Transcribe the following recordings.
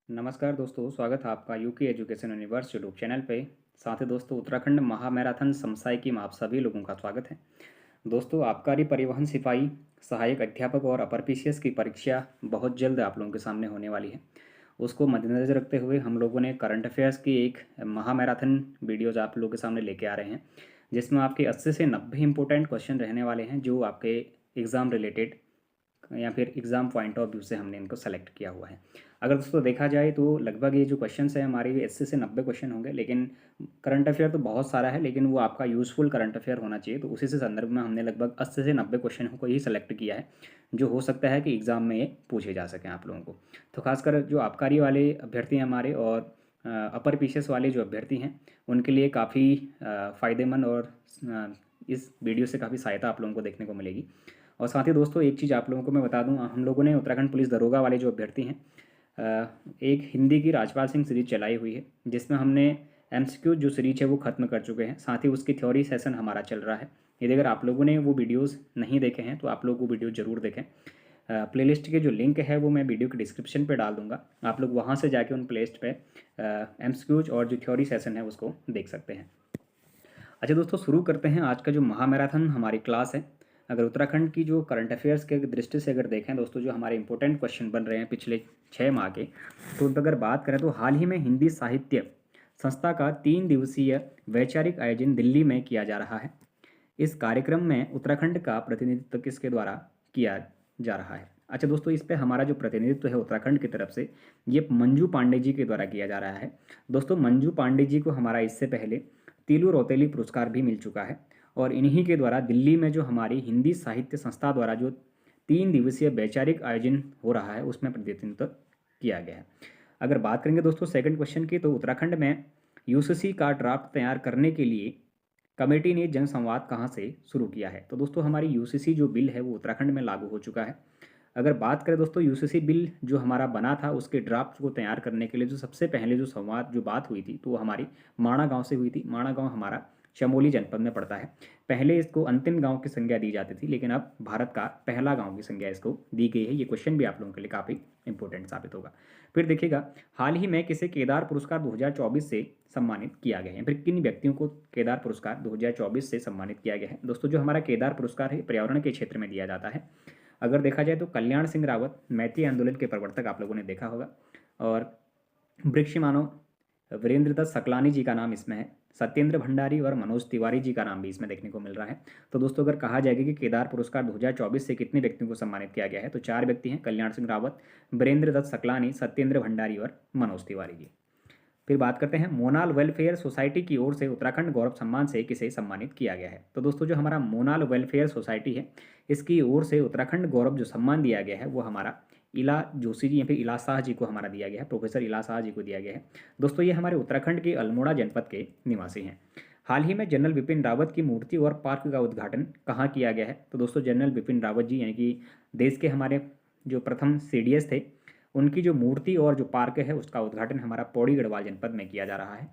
नमस्कार दोस्तों, स्वागत है आपका UK education universe YouTube channel पे। साथ ही दोस्तों, उत्तराखंड महामैराथन समसाई की में आप सभी लोगों का स्वागत है। दोस्तों, आबकारी परिवहन सिपाही सहायक अध्यापक और अपर पीसीएस की परीक्षा बहुत जल्द आप लोगों के सामने होने वाली है। उसको मद्देनज़र रखते हुए हम लोगों ने करंट अफेयर्स की एक महामैराथन वीडियोज़ आप लोगों के सामने लेके आ रहे हैं, जिसमें आपके 80 से 90 इंपॉर्टेंट क्वेश्चन रहने वाले हैं, जो आपके एग्ज़ाम रिलेटेड या फिर एग्ज़ाम पॉइंट ऑफ व्यू से हमने इनको सेलेक्ट किया हुआ है। अगर दोस्तों देखा जाए तो लगभग ये जो क्वेश्चंस हैं हमारे, ये 80 से 90 क्वेश्चन होंगे, लेकिन करंट अफेयर तो बहुत सारा है, लेकिन वो आपका यूज़फुल करंट अफेयर होना चाहिए। तो उसी से संदर्भ में हमने लगभग 80 से 90 क्वेश्चन को ही सेलेक्ट किया है, जो हो सकता है कि एग्ज़ाम में ये पूछे जा सकें आप लोगों को। तो खासकर जो आबकारी वाले अभ्यर्थी हैं हमारे, और अपर पीसीएस वाले जो अभ्यर्थी हैं, उनके लिए काफ़ी फ़ायदेमंद और इस वीडियो से काफ़ी सहायता आप लोगों को देखने को मिलेगी। और साथ ही दोस्तों, एक चीज़ आप लोगों को मैं बता दूं, हम लोगों ने उत्तराखंड पुलिस दरोगा वाले जो अभ्यर्थी हैं, एक हिंदी की राजपाल सिंह सीरीज चलाई हुई है, जिसमें हमने एमसीक्यू जो सीरीज है वो ख़त्म कर चुके हैं। साथ ही उसकी थ्योरी सेशन हमारा चल रहा है। यदि अगर आप लोगों ने वो वीडियोज़ नहीं देखे हैं तो आप लोग वो वीडियो ज़रूर देखें। प्लेलिस्ट के जो लिंक है वो मैं वीडियो के डिस्क्रिप्शन पे डाल दूंगा, आप लोग वहाँ से जाके उन प्लेलिस्ट पे एमसीक्यूज और जो थ्योरी सेशन है उसको देख सकते हैं। अच्छा दोस्तों, शुरू करते हैं आज का जो महामैराथन हमारी क्लास है। अगर उत्तराखंड की जो करंट अफेयर्स के दृष्टि से अगर देखें दोस्तों, जो हमारे इंपॉर्टेंट क्वेश्चन बन रहे हैं पिछले 6 माह के, तो उन पर अगर बात करें तो हाल ही में हिंदी साहित्य संस्था का 3 दिवसीय वैचारिक आयोजन दिल्ली में किया जा रहा है। इस कार्यक्रम में उत्तराखंड का प्रतिनिधित्व किसके द्वारा किया जा रहा है? अच्छा दोस्तों, इस पे हमारा जो प्रतिनिधित्व है उत्तराखंड की तरफ से, ये मंजू पांडे जी के द्वारा किया जा रहा है। दोस्तों, मंजू पांडे जी को हमारा इससे पहले तीलू रौतेली पुरस्कार भी मिल चुका है, और इन्हीं के द्वारा दिल्ली में जो हमारी हिंदी साहित्य संस्था द्वारा जो 3 दिवसीय वैचारिक आयोजन हो रहा है उसमें प्रतिनिधित्व किया गया है। अगर बात करेंगे दोस्तों सेकंड क्वेश्चन की, तो उत्तराखंड में यूसीसी का ड्राफ्ट तैयार करने के लिए कमेटी ने जनसंवाद कहाँ से शुरू किया है? तो दोस्तों, हमारी यूसीसी जो बिल है वो उत्तराखंड में लागू हो चुका है। अगर बात करें दोस्तों, यूसीसी बिल जो हमारा बना था उसके ड्राफ्ट को तैयार करने के लिए जो सबसे पहले जो संवाद जो बात हुई थी, तो वो हमारी माणा गांव से हुई थी। माणा गांव हमारा चमोली जनपद में पड़ता है। पहले इसको अंतिम गांव की संज्ञा दी जाती थी, लेकिन अब भारत का पहला गांव की संज्ञा इसको दी गई है। ये क्वेश्चन भी आप लोगों के लिए काफ़ी इंपॉर्टेंट साबित होगा। फिर देखिएगा, हाल ही में किसे केदार पुरस्कार 2024 से सम्मानित किया गया है? फिर किन व्यक्तियों को केदार पुरस्कार 2024 से सम्मानित किया गया है? दोस्तों, जो हमारा केदार पुरस्कार है पर्यावरण के क्षेत्र में दिया जाता है। अगर देखा जाए तो कल्याण सिंह रावत, मैती आंदोलन के प्रवर्तक, आप लोगों ने देखा होगा। और वृक्ष मानव वीरेंद्र दत्त सकलानी जी का नाम इसमें है। सत्येंद्र भंडारी और मनोज तिवारी जी का नाम भी इसमें देखने को मिल रहा है। तो दोस्तों, अगर कहा जाएगा कि केदार पुरस्कार 2024 से कितने व्यक्तियों को सम्मानित किया गया है, तो 4 व्यक्ति हैं: कल्याण सिंह रावत, वीरेंद्र दत्त सकलानी, सत्येंद्र भंडारी और मनोज तिवारी जी। फिर बात करते हैं मोनाल वेलफेयर सोसाइटी की ओर से उत्तराखंड गौरव सम्मान से किसे सम्मानित किया गया है? तो दोस्तों, जो हमारा मोनाल वेलफेयर सोसाइटी है, इसकी ओर से उत्तराखंड गौरव जो सम्मान दिया गया है वो हमारा इला जोशी जी या फिर इला शाह जी को हमारा दिया गया है। प्रोफेसर इला शाह जी को दिया गया है। दोस्तों, ये हमारे उत्तराखंड के अल्मोड़ा जनपद के निवासी हैं। हाल ही में जनरल बिपिन रावत की मूर्ति और पार्क का उद्घाटन कहाँ किया गया है? तो दोस्तों, जनरल बिपिन रावत जी यानी कि देश के हमारे जो प्रथम सीडीएस थे, उनकी जो मूर्ति और जो पार्क है उसका उद्घाटन हमारा पौड़ी गढ़वाल जनपद में किया जा रहा है।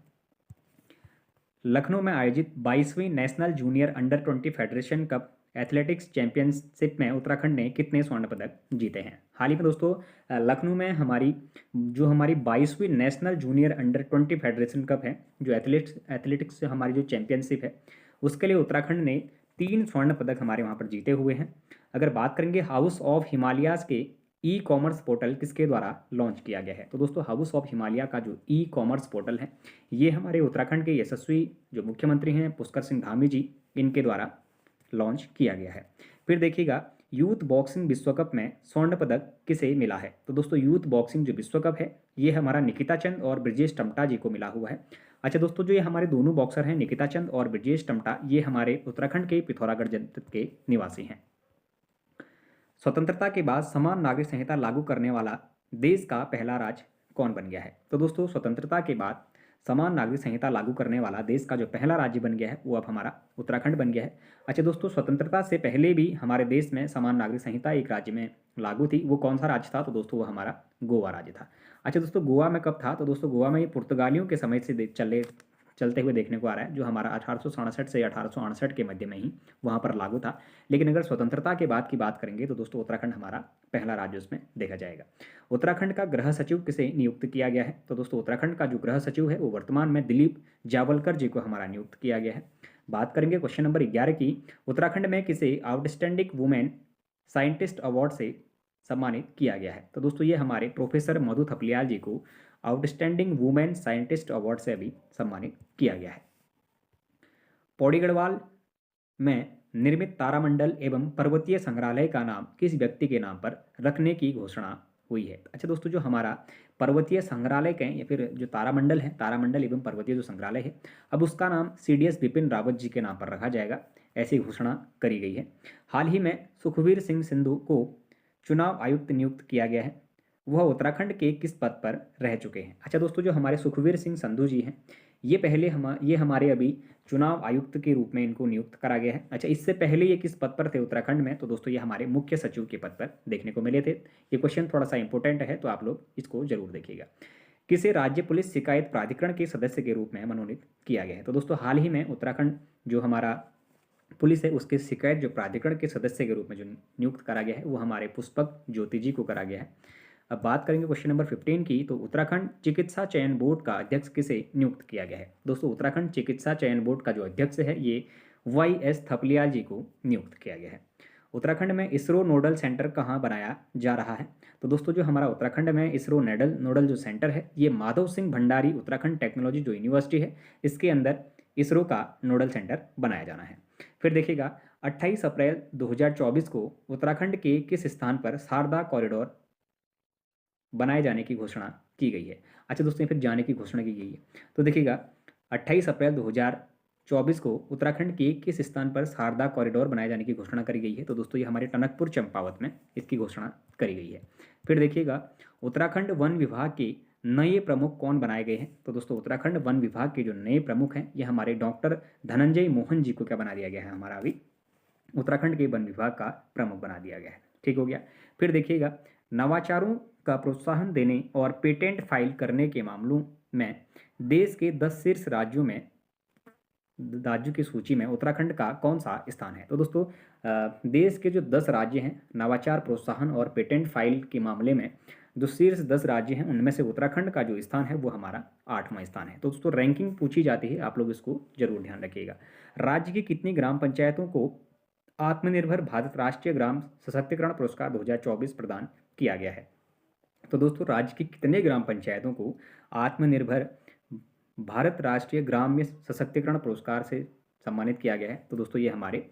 लखनऊ में आयोजित 22वीं national junior under 20 federation cup athletics championship में उत्तराखंड ने कितने स्वर्ण पदक जीते हैं? हाल ही में दोस्तों, लखनऊ में हमारी 22वीं national junior under 20 federation cup है, जो एथलेटिक्स हमारी जो चैंपियनशिप है, उसके लिए उत्तराखंड ने 3 स्वर्ण पदक हमारे वहाँ पर जीते हुए हैं। अगर बात करेंगे हाउस ऑफ हिमालयाज के ई कॉमर्स पोर्टल किसके द्वारा लॉन्च किया गया है? तो दोस्तों, हाउस ऑफ हिमालय का जो ई कॉमर्स पोर्टल है, ये हमारे उत्तराखंड के यशस्वी जो मुख्यमंत्री हैं पुष्कर सिंह धामी जी, इनके द्वारा लॉन्च किया गया है। फिर देखिएगा, यूथ बॉक्सिंग विश्व कप में स्वर्ण पदक किसे मिला है? तो दोस्तों, यूथ बॉक्सिंग जो विश्व कप है, ये हमारा निकिता चंद और ब्रजेश टमटा जी को मिला हुआ है। अच्छा दोस्तों, जो ये हमारे दोनों बॉक्सर हैं निकिता चंद और ब्रजेश टमटा, ये हमारे उत्तराखंड के पिथौरागढ़ जनपद के निवासी हैं। स्वतंत्रता के बाद समान नागरिक संहिता लागू करने वाला देश का पहला राज्य कौन बन गया है? तो दोस्तों, स्वतंत्रता के बाद समान नागरिक संहिता लागू करने वाला देश का जो पहला राज्य बन गया है वो अब हमारा उत्तराखंड बन गया है। अच्छा दोस्तों, स्वतंत्रता से पहले भी हमारे देश में समान नागरिक संहिता एक राज्य में लागू थी। वो कौन सा राज्य था? तो दोस्तों, वो हमारा गोवा राज्य था। अच्छा दोस्तों, गोवा में कब था? तो दोस्तों, गोवा में ये पुर्तगालियों के समय से चलते हुए देखने को आ रहा है, जो हमारा 1867 से 1868 के मध्य में ही वहाँ पर लागू था। लेकिन अगर स्वतंत्रता के बाद की बात करेंगे तो दोस्तों उत्तराखंड हमारा पहला राज्य उसमें देखा जाएगा। उत्तराखंड का गृह सचिव किसे नियुक्त किया गया है? तो दोस्तों उत्तराखंड का जो गृह सचिव है वो वर्तमान में दिलीप जावलकर जी को हमारा नियुक्त किया गया है। बात करेंगे क्वेश्चन नंबर 11 की, उत्तराखंड में किसे आउटस्टैंडिंग वुमेन साइंटिस्ट अवार्ड से सम्मानित किया गया है? तो दोस्तों ये हमारे प्रोफेसर मधु थपलियाल जी को आउटस्टैंडिंग वुमेन साइंटिस्ट अवार्ड से अभी सम्मानित किया गया है। पौड़ी गढ़वाल में निर्मित तारामंडल एवं पर्वतीय संग्रहालय का नाम किस व्यक्ति के नाम पर रखने की घोषणा हुई है? अच्छा दोस्तों, जो हमारा पर्वतीय संग्रहालय कहें या फिर जो तारामंडल है, तारामंडल एवं पर्वतीय जो संग्रहालय है, अब उसका नाम CDS बिपिन रावत जी के नाम पर रखा जाएगा, ऐसी घोषणा करी गई है। हाल ही में सुखबीर सिंह संधू को चुनाव आयुक्त नियुक्त किया गया है, वह उत्तराखंड के किस पद पर रह चुके हैं? अच्छा दोस्तों, जो हमारे सुखबीर सिंह संधू जी हैं, ये हमारे अभी चुनाव आयुक्त के रूप में इनको नियुक्त करा गया है। अच्छा, इससे पहले ये किस पद पर थे उत्तराखंड में? तो दोस्तों ये हमारे मुख्य सचिव के पद पर देखने को मिले थे। ये क्वेश्चन थोड़ा सा इंपॉर्टेंट है, तो आप लोग इसको जरूर देखिएगा। किसे राज्य पुलिस शिकायत प्राधिकरण के सदस्य के रूप में मनोनीत किया गया है? तो दोस्तों हाल ही में उत्तराखंड जो हमारा पुलिस है उसके शिकायत जो प्राधिकरण के सदस्य के रूप में जो नियुक्त करा गया है वो हमारे पुष्पक ज्योति जी को करा गया है। अब बात करेंगे क्वेश्चन नंबर 15 की, तो उत्तराखंड चिकित्सा चयन बोर्ड का अध्यक्ष किसे नियुक्त किया गया है? दोस्तों उत्तराखंड चिकित्सा चयन बोर्ड का जो अध्यक्ष है ये YS थपलियाल जी को नियुक्त किया गया है। उत्तराखंड में इसरो नोडल सेंटर कहाँ बनाया जा रहा है? तो दोस्तों जो हमारा उत्तराखंड में इसरो नोडल जो सेंटर है ये माधव सिंह भंडारी उत्तराखंड टेक्नोलॉजी जो यूनिवर्सिटी है इसके अंदर इसरो का नोडल सेंटर बनाया जाना है। फिर देखिएगा 28 अप्रैल 2024 को उत्तराखंड के किस स्थान पर शारदा कॉरिडोर बनाए जाने की घोषणा की गई है? अच्छा दोस्तों, फिर जाने की घोषणा की गई है, तो देखिएगा 28 अप्रैल 2024 को उत्तराखंड के किस स्थान पर शारदा कॉरिडोर बनाए जाने की घोषणा करी गई है? तो दोस्तों ये हमारे टनकपुर चंपावत में इसकी घोषणा करी गई है। फिर देखिएगा उत्तराखंड वन विभाग के नए प्रमुख कौन बनाए गए हैं? तो दोस्तों उत्तराखंड वन विभाग के जो नए प्रमुख हैं ये हमारे डॉक्टर धनंजय मोहन जी को क्या बना दिया गया है? हमारा अभी उत्तराखंड के वन विभाग का प्रमुख बना दिया गया है। ठीक हो गया। फिर देखिएगा नवाचारों का प्रोत्साहन देने और पेटेंट फाइल करने के मामलों में देश के 10 शीर्ष राज्यों की सूची में उत्तराखंड का कौन सा स्थान है? तो दोस्तों देश के जो 10 राज्य हैं नवाचार प्रोत्साहन और पेटेंट फाइल के मामले में जो शीर्ष 10 राज्य हैं उनमें से उत्तराखंड का जो स्थान है वो हमारा 8वां स्थान है। तो दोस्तों रैंकिंग पूछी जाती है, आप लोग इसको जरूर ध्यान रखिएगा। राज्य की कितनी ग्राम पंचायतों को आत्मनिर्भर भारत राष्ट्रीय ग्राम सशक्तिकरण पुरस्कार 2024 प्रदान किया गया है? तो दोस्तों राज्य की कितने ग्राम पंचायतों को आत्मनिर्भर भारत राष्ट्रीय ग्राम्य सशक्तिकरण पुरस्कार से सम्मानित किया गया है? तो दोस्तों ये हमारे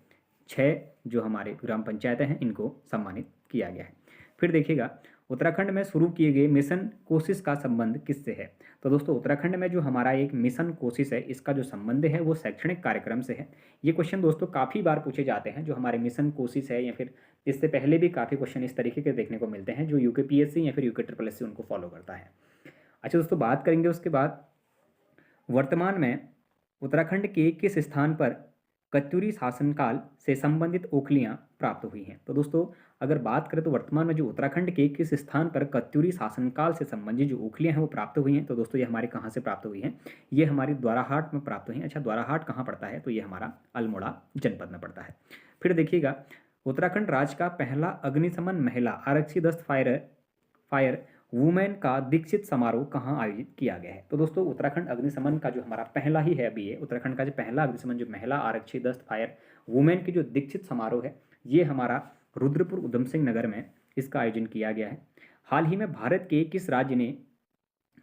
6 जो हमारे ग्राम पंचायतें हैं इनको सम्मानित किया गया है। फिर देखिएगा उत्तराखंड में शुरू किए गए मिशन कोशिश का संबंध किससे है? तो दोस्तों उत्तराखंड में जो हमारा एक मिशन कोशिश है इसका जो संबंध है वो शैक्षणिक कार्यक्रम से है। ये क्वेश्चन दोस्तों काफ़ी बार पूछे जाते हैं, जो हमारे मिशन कोशिश है या फिर इससे पहले भी काफ़ी क्वेश्चन इस तरीके के देखने को मिलते हैं जो UKPSC या फिर UKSSC उनको फॉलो करता है। अच्छा दोस्तों बात करेंगे उसके बाद वर्तमान में उत्तराखंड के किस स्थान पर कत्यूरी शासनकाल से संबंधित ओखलियां प्राप्त हुई हैं? तो दोस्तों अगर बात करें तो वर्तमान में जो उत्तराखंड के किस स्थान पर कत्यूरी शासनकाल से संबंधित जो ओखलियां हैं वो प्राप्त हुई हैं? तो दोस्तों ये हमारे कहाँ से प्राप्त हुई हैं? ये हमारी द्वाराहाट में प्राप्त हुई हैं। अच्छा द्वाराहाट कहाँ पड़ता है? तो ये हमारा अल्मोड़ा जनपद में पड़ता है। फिर देखिएगा उत्तराखंड राज्य का पहला अग्निशमन महिला आरक्षी दस्त फायर वुमेन का दीक्षित समारोह कहाँ आयोजित किया गया है? तो दोस्तों उत्तराखंड अग्निशमन का जो हमारा पहला ही है अभी ये उत्तराखंड का जो पहला अग्निशमन जो महिला आरक्षी दस्त फायर वुमेन की जो दीक्षित समारोह है ये हमारा रुद्रपुर उधम सिंह नगर में इसका आयोजन किया गया है। हाल ही में भारत के किस राज्य ने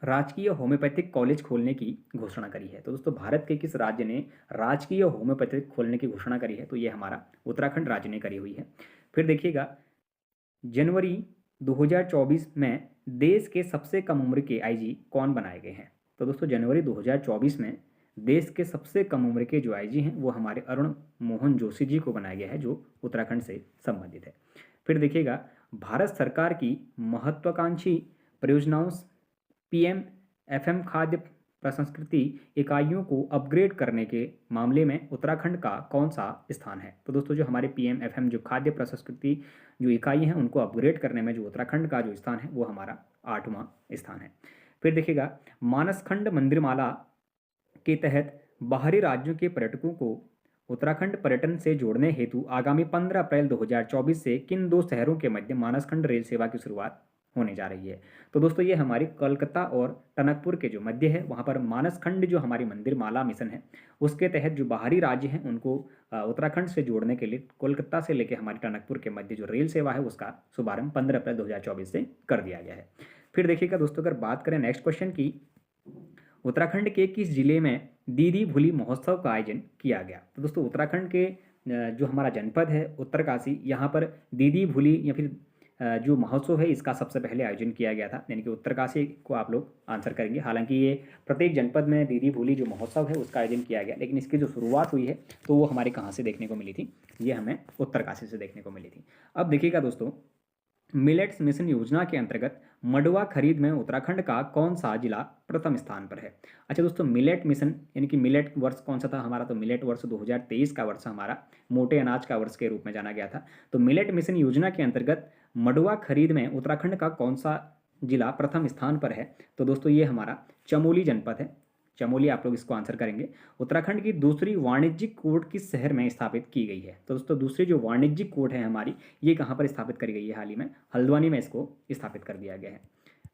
राजकीय होम्योपैथिक कॉलेज खोलने की घोषणा करी है? तो दोस्तों भारत के किस राज्य ने राजकीय होम्योपैथिक खोलने की घोषणा करी है? तो ये हमारा उत्तराखंड राज्य ने करी हुई है। फिर देखिएगा जनवरी 2024 में देश के सबसे कम उम्र के IG कौन बनाए गए हैं? तो दोस्तों जनवरी 2024 में देश के सबसे कम उम्र के जो IG हैं वो हमारे अरुण मोहन जोशी जी को बनाया गया है जो उत्तराखंड से संबंधित है। फिर देखिएगा भारत सरकार की महत्वाकांक्षी परियोजनाओं PM-FM खाद्य प्रसंस्कृति इकाइयों को अपग्रेड करने के मामले में उत्तराखंड का कौन सा स्थान है? तो दोस्तों जो हमारे PM-FM जो खाद्य प्रसंस्कृति जो इकाई हैं उनको अपग्रेड करने में जो उत्तराखंड का जो स्थान है वो हमारा 8वां स्थान है। फिर देखिएगा मानसखंड मंदिरमाला के तहत बाहरी राज्यों के पर्यटकों को उत्तराखंड पर्यटन से जोड़ने हेतु आगामी 15 अप्रैल 2024 से किन दो शहरों के मध्य मानसखंड रेल सेवा की शुरुआत होने जा रही है। तो दोस्तों ये हमारी कोलकाता और टनकपुर के जो मध्य है वहाँ पर मानसखंड जो हमारी मंदिर माला मिशन है उसके तहत जो बाहरी राज्य हैं उनको उत्तराखंड से जोड़ने के लिए कोलकाता से लेकर हमारी टनकपुर के मध्य जो रेल सेवा है उसका शुभारंभ 15 अप्रैल 2024 से कर दिया गया है। फिर देखिएगा दोस्तों, अगर बात करें नेक्स्ट क्वेश्चन की, उत्तराखंड के किस जिले में दीदी भूली महोत्सव का आयोजन किया गया। तो दोस्तों उत्तराखंड के जो हमारा जनपद है उत्तरकाशी, यहाँ पर दीदी भूली या फिर जो महोत्सव है इसका सबसे पहले आयोजन किया गया था, यानी कि उत्तरकाशी को आप लोग आंसर करेंगे। हालांकि ये प्रत्येक जनपद में दीदी भूली जो महोत्सव है उसका आयोजन किया गया, लेकिन इसकी जो शुरुआत हुई है तो वो हमारे कहाँ से देखने को मिली थी, ये हमें उत्तरकाशी से देखने को मिली थी। अब देखिएगा दोस्तों, मिलेट्स मिशन योजना के अंतर्गत मडुआ खरीद में उत्तराखंड का कौन सा जिला प्रथम स्थान पर है। अच्छा दोस्तों, मिलेट मिशन यानी कि मिलेट वर्ष कौन सा था हमारा, तो मिलेट वर्ष 2023 का वर्ष हमारा मोटे अनाज का वर्ष के रूप में जाना गया था। तो मिलेट मिशन योजना के अंतर्गत मडुआ खरीद में उत्तराखंड का कौन सा जिला प्रथम स्थान पर है। तो दोस्तों ये हमारा चमोली जनपद है, चमोली आप लोग इसको आंसर करेंगे। उत्तराखंड की दूसरी वाणिज्यिक कोर्ट किस शहर में स्थापित की गई है। तो दोस्तों दूसरी जो वाणिज्यिक कोर्ट है हमारी, ये कहाँ पर स्थापित करी गई है, हाल ही में हल्द्वानी में इसको स्थापित कर दिया गया है।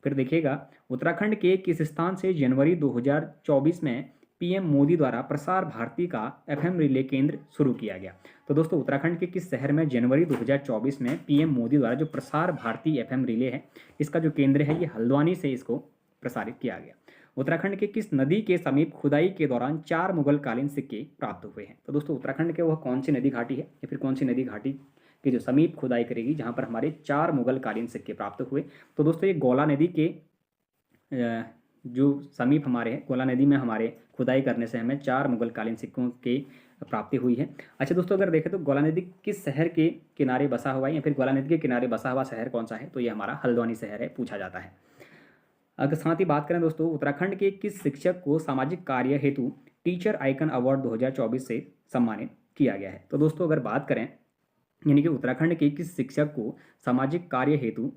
फिर देखिएगा, उत्तराखंड के किस स्थान से जनवरी 2024 में पीएम मोदी द्वारा प्रसार भारती का एफएम रिले केंद्र शुरू किया गया। तो दोस्तों उत्तराखंड के किस शहर में जनवरी 2024 में पीएम मोदी द्वारा जो प्रसार भारती एफएम रिले है इसका जो केंद्र है ये हल्द्वानी से इसको प्रसारित किया गया। उत्तराखंड के किस नदी के समीप खुदाई के दौरान 4 मुगल कालीन सिक्के प्राप्त हुए हैं। तो दोस्तों उत्तराखंड के वह कौन सी नदी घाटी है या फिर कौन सी नदी घाटी के जो समीप खुदाई करेगी जहाँ पर हमारे 4 मुगल कालीन सिक्के प्राप्त हुए। तो दोस्तों ये गोला नदी के जो समीप हमारे हैं, गोला नदी में हमारे खुदाई करने से हमें 4 मुगल कालीन सिक्कों की प्राप्ति हुई है। अच्छा दोस्तों, अगर देखें तो गोला नदी किस शहर के किनारे बसा हुआ है या फिर गोला नदी के किनारे बसा हुआ शहर कौन सा है, तो ये हमारा हल्द्वानी शहर है, पूछा जाता है। अगर साथ ही बात करें दोस्तों, उत्तराखंड के किस शिक्षक को सामाजिक कार्य हेतु टीचर आइकन अवार्ड 2024 से सम्मानित किया गया है। तो दोस्तों अगर बात करें यानी कि उत्तराखंड के किस शिक्षक को सामाजिक कार्य हेतु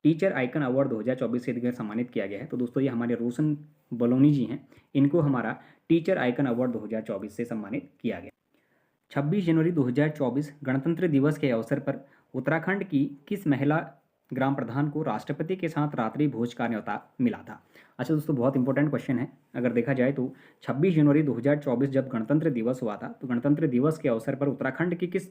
टीचर आइकन अवार्ड 2024 से सम्मानित किया गया है, तो दोस्तों ये हमारे रोशन बलोनी जी हैं, इनको हमारा टीचर आइकन अवार्ड 2024 से सम्मानित किया गया। 26 जनवरी 2024 गणतंत्र दिवस के अवसर पर उत्तराखंड की किस महिला ग्राम प्रधान को राष्ट्रपति के साथ रात्रि भोज का न्योता मिला था। अच्छा दोस्तों, बहुत इंपॉर्टेंट क्वेश्चन है। अगर देखा जाए तो 26 जनवरी 2024 जब गणतंत्र दिवस हुआ था तो गणतंत्र दिवस के अवसर पर उत्तराखंड की किस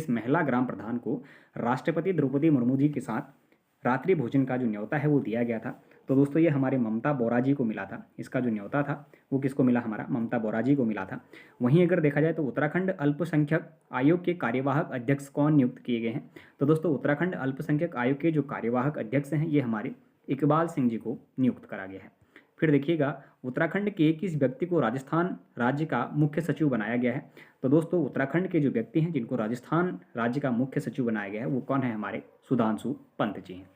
महिला ग्राम प्रधान को राष्ट्रपति द्रौपदी मुर्मू जी के साथ रात्रि भोजन का जो न्योता है वो दिया गया था। तो दोस्तों ये हमारे ममता बोरा जी को मिला था, इसका जो न्योता था वो किसको मिला, हमारा ममता बोरा जी को मिला था। वहीं अगर देखा जाए तो उत्तराखंड अल्पसंख्यक आयोग के कार्यवाहक अध्यक्ष कौन नियुक्त किए गए हैं। तो दोस्तों उत्तराखंड अल्पसंख्यक आयोग के जो कार्यवाहक अध्यक्ष हैं ये हमारे इकबाल सिंह जी को नियुक्त करा गया है। फिर देखिएगा, उत्तराखंड के किस व्यक्ति को राजस्थान राज्य का मुख्य सचिव बनाया गया है। तो दोस्तों उत्तराखंड के जो व्यक्ति हैं जिनको राजस्थान राज्य का मुख्य सचिव बनाया गया है वो कौन है, हमारे सुधांशु पंत जी हैं।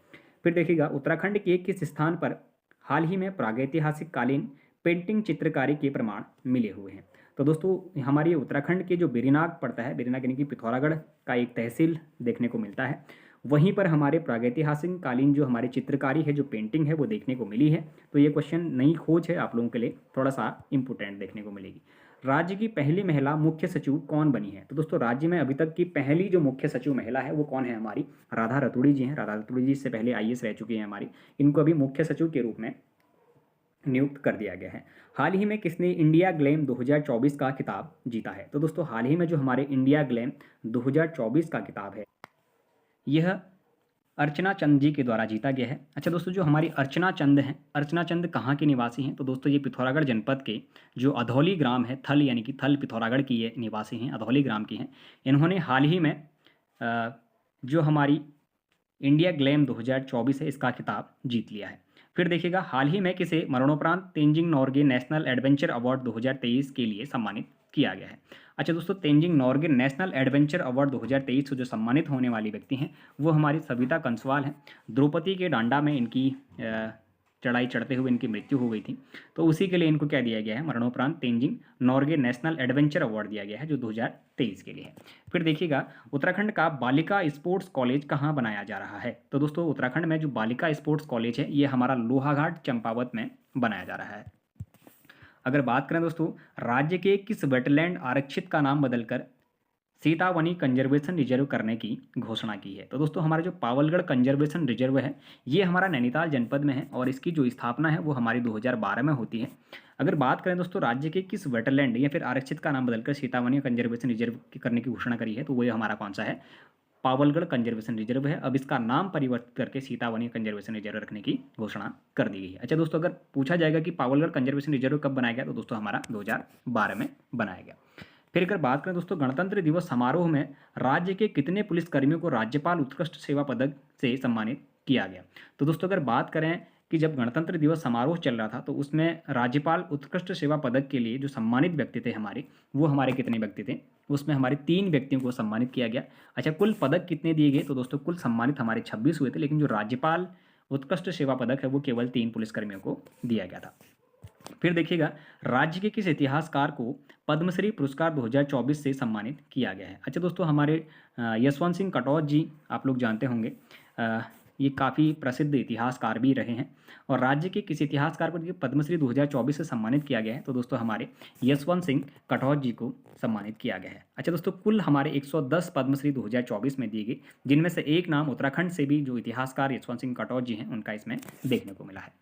फिर देखिएगा, उत्तराखंड के किस स्थान पर हाल ही में प्रागैतिहासिक कालीन पेंटिंग चित्रकारी के प्रमाण मिले हुए हैं। तो दोस्तों हमारी उत्तराखंड के जो बेरीनाग पड़ता है, बेरीनाग यानी कि पिथौरागढ़ का एक तहसील देखने को मिलता है, वहीं पर हमारे प्रागैतिहासिक कालीन जो हमारी चित्रकारी है, जो पेंटिंग है वो देखने को मिली है। तो ये क्वेश्चन नई खोज है, आप लोगों के लिए थोड़ा सा इंपॉर्टेंट देखने को मिलेगी। राज्य की पहली महिला मुख्य सचिव कौन बनी है। तो दोस्तों राज्य में अभी तक की पहली जो मुख्य सचिव महिला है वो कौन है, हमारी राधा रतूड़ी जी हैं। राधा रतूड़ी जी इससे पहले आईएएस रह चुकी हैं हमारी, इनको अभी मुख्य सचिव के रूप में नियुक्त कर दिया गया है। हाल ही में किसने इंडिया ग्लैम 2024 का खिताब जीता है। तो दोस्तों हाल ही में जो हमारे इंडिया ग्लैम 2024 का खिताब है यह अर्चना चंद जी के द्वारा जीता गया है। अच्छा दोस्तों, जो हमारी अर्चना चंद हैं, अर्चना चंद कहाँ के निवासी हैं। तो दोस्तों ये पिथौरागढ़ जनपद के जो अधौली ग्राम है, थल यानी कि थल पिथौरागढ़ की ये निवासी हैं, अधौली ग्राम की हैं। इन्होंने हाल ही में जो हमारी इंडिया ग्लैम 2024 है इसका खिताब जीत लिया है। फिर देखिएगा, हाल ही में किसे मरणोपरांत Tenzing Norgay national adventure award 2023 के लिए सम्मानित किया गया है। अच्छा दोस्तों, Tenzing Norgay national adventure award 2023 से जो सम्मानित होने वाली व्यक्ति हैं वो हमारी सविता कंसवाल हैं। द्रौपदी के डांडा में इनकी चढ़ाई चढ़ते हुए इनकी मृत्यु हो गई थी। तो उसी के लिए इनको क्या दिया गया है, मरणोपरांत Tenzing Norgay national adventure award दिया गया है, जो 2023 के लिए है। फिर देखिएगा उत्तराखंड का बालिका स्पोर्ट्स कॉलेज कहाँ बनाया जा रहा है। तो दोस्तों उत्तराखंड में जो बालिका स्पोर्ट्स कॉलेज है ये हमारा लोहाघाट चंपावत में बनाया जा रहा है। अगर बात करें दोस्तों राज्य के किस वेटलैंड आरक्षित का नाम बदलकर सीतावनी कंजर्वेशन रिजर्व करने की घोषणा की है। तो दोस्तों हमारा जो पावलगढ़ कंजर्वेशन रिजर्व है ये हमारा नैनीताल जनपद में है और इसकी जो स्थापना है वो हमारी 2012 में होती है। अगर बात करें दोस्तों राज्य के किस वेटलैंड या फिर आरक्षित का नाम बदलकर सीतावनी कंजर्वेशन रिजर्व करने की घोषणा करी है, तो वो हमारा कौन सा है, पावलगढ़ कंजर्वेशन रिजर्व है। अब इसका नाम परिवर्तित करके सीतावनी कंजर्वेशन रिजर्व रखने की घोषणा कर दी गई है। अच्छा दोस्तों अगर पूछा जाएगा कि पावलगढ़ कंजर्वेशन रिजर्व कब बनाया गया, तो दोस्तों हमारा 2012 में बनाया गया। फिर अगर बात करें दोस्तों गणतंत्र दिवस समारोह में राज्य के कितने पुलिसकर्मियों को राज्यपाल उत्कृष्ट सेवा पदक से सम्मानित किया गया। तो दोस्तों अगर बात करें कि जब गणतंत्र दिवस समारोह चल रहा था तो उसमें राज्यपाल उत्कृष्ट सेवा पदक के लिए जो सम्मानित व्यक्ति थे हमारे, वो हमारे कितने व्यक्ति थे, उसमें हमारे 3 व्यक्तियों को सम्मानित किया गया। अच्छा कुल पदक कितने दिए गए, तो दोस्तों कुल सम्मानित हमारे 26 हुए थे, लेकिन जो राज्यपाल उत्कृष्ट सेवा पदक है वो केवल 3 पुलिसकर्मियों को दिया गया था। फिर देखिएगा राज्य के किस इतिहासकार को पद्मश्री पुरस्कार 2024 से सम्मानित किया गया है। अच्छा दोस्तों हमारे यशवंत सिंह कटौच जी आप लोग जानते होंगे, ये काफ़ी प्रसिद्ध इतिहासकार भी रहे हैं और राज्य के किस इतिहासकार को पद्मश्री 2024 से सम्मानित किया गया है, तो दोस्तों हमारे यशवंत सिंह कटौच जी को सम्मानित किया गया है। अच्छा दोस्तों कुल हमारे 110 पद्मश्री 2024 में दिए गए, जिनमें से एक नाम उत्तराखंड से भी जो इतिहासकार यशवंत सिंह कटौच जी हैं उनका इसमें देखने को मिला है।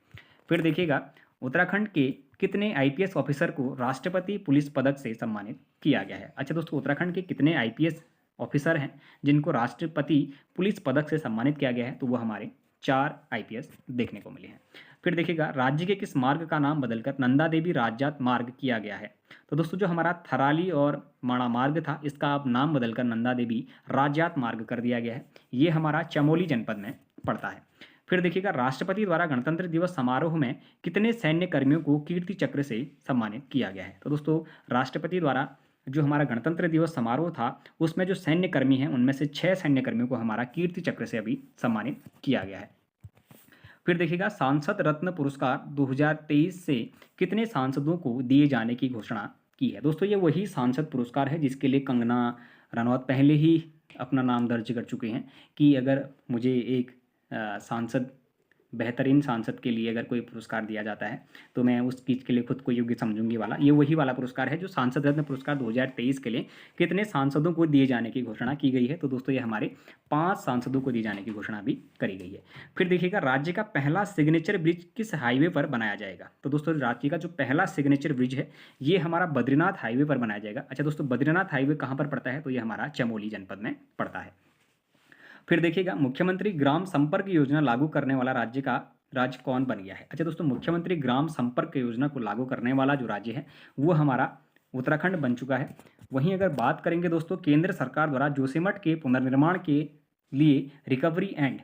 फिर देखिएगा उत्तराखंड के कितने आईपीएस ऑफिसर को राष्ट्रपति पुलिस पदक से सम्मानित किया गया है। अच्छा दोस्तों उत्तराखंड के कितने आईपीएस ऑफिसर हैं जिनको राष्ट्रपति पुलिस पदक से सम्मानित किया गया है, तो वो हमारे 4 आईपीएस देखने को मिले हैं। फिर देखिएगा राज्य के किस मार्ग का नाम बदलकर नंदा देवी राज्यात मार्ग किया गया है। तो दोस्तों जो हमारा थराली और माणा मार्ग था इसका अब नाम बदलकर नंदा देवी राज्यात मार्ग कर दिया गया है, ये हमारा चमोली जनपद में पड़ता है। फिर देखिएगा राष्ट्रपति द्वारा गणतंत्र दिवस समारोह में कितने सैन्य कर्मियों को कीर्ति चक्र से सम्मानित किया गया है। तो दोस्तों राष्ट्रपति द्वारा जो हमारा गणतंत्र दिवस समारोह था उसमें जो सैन्य कर्मी हैं उनमें से 6 सैन्य कर्मियों को हमारा कीर्ति चक्र से अभी सम्मानित किया गया है। फिर देखिएगा सांसद रत्न पुरस्कार 2023 से कितने सांसदों को दिए जाने की घोषणा की है। दोस्तों ये वही सांसद पुरस्कार है जिसके लिए कंगना रनौत पहले ही अपना नाम दर्ज कर चुके हैं कि अगर मुझे एक सांसद बेहतरीन सांसद के लिए अगर कोई पुरस्कार दिया जाता है तो मैं उस चीज़ के लिए खुद को योग्य समझूंगी वाला, ये वही वाला पुरस्कार है जो सांसद रत्न पुरस्कार 2023 के लिए कितने सांसदों को दिए जाने की घोषणा की गई है। तो दोस्तों ये हमारे 5 सांसदों को दिए जाने की घोषणा भी करी गई है। फिर देखिएगा राज्य का पहला सिग्नेचर ब्रिज किस हाईवे पर बनाया जाएगा। तो दोस्तों राज्य का जो पहला सिग्नेचर ब्रिज है ये हमारा बद्रीनाथ हाईवे पर बनाया जाएगा। अच्छा दोस्तों बद्रीनाथ हाईवे कहाँ पर पड़ता है, तो ये हमारा चमोली जनपद में पड़ता है। फिर देखिएगा मुख्यमंत्री ग्राम संपर्क योजना लागू करने वाला राज्य कौन बन गया है। अच्छा दोस्तों मुख्यमंत्री ग्राम संपर्क योजना को लागू करने वाला जो राज्य है वो हमारा उत्तराखंड बन चुका है। वहीं अगर बात करेंगे दोस्तों केंद्र सरकार द्वारा जोशीमठ के पुनर्निर्माण के लिए रिकवरी एंड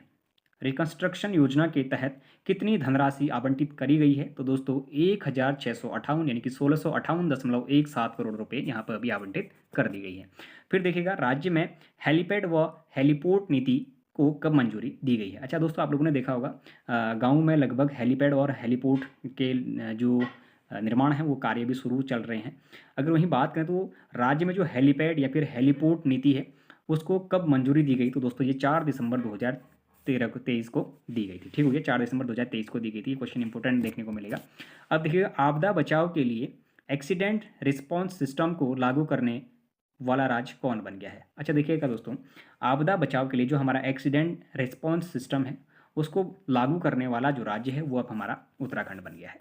रिकंस्ट्रक्शन योजना के तहत कितनी धनराशि आवंटित करी गई है। तो दोस्तों 1658 यानी कि 1658.17 करोड़ रुपए यहाँ पर अभी आवंटित कर दी गई है। फिर देखिएगा राज्य में हेलीपैड व हेलीपोर्ट नीति को कब मंजूरी दी गई है। अच्छा दोस्तों आप लोगों ने देखा होगा गाँव में लगभग हेलीपैड और हेलीपोर्ट के जो निर्माण है वो कार्य भी शुरू चल रहे हैं। अगर वहीं बात करें तो राज्य में जो हेलीपैड या फिर हेलीपोर्ट नीति है उसको कब मंजूरी दी गई, तो दोस्तों ये 4 दिसंबर 2023 को दी गई थी। ठीक हो गया, 4 दिसंबर 2023 को दी गई थी। क्वेश्चन इंपोर्टेंट देखने को मिलेगा। अब देखिएगा आपदा बचाव के लिए एक्सीडेंट रिस्पॉन्स सिस्टम को लागू करने वाला राज्य कौन बन गया है। अच्छा देखिएगा दोस्तों आपदा बचाव के लिए जो हमारा एक्सीडेंट रिस्पॉन्स सिस्टम है उसको लागू करने वाला जो राज्य है वो अब हमारा उत्तराखंड बन गया है।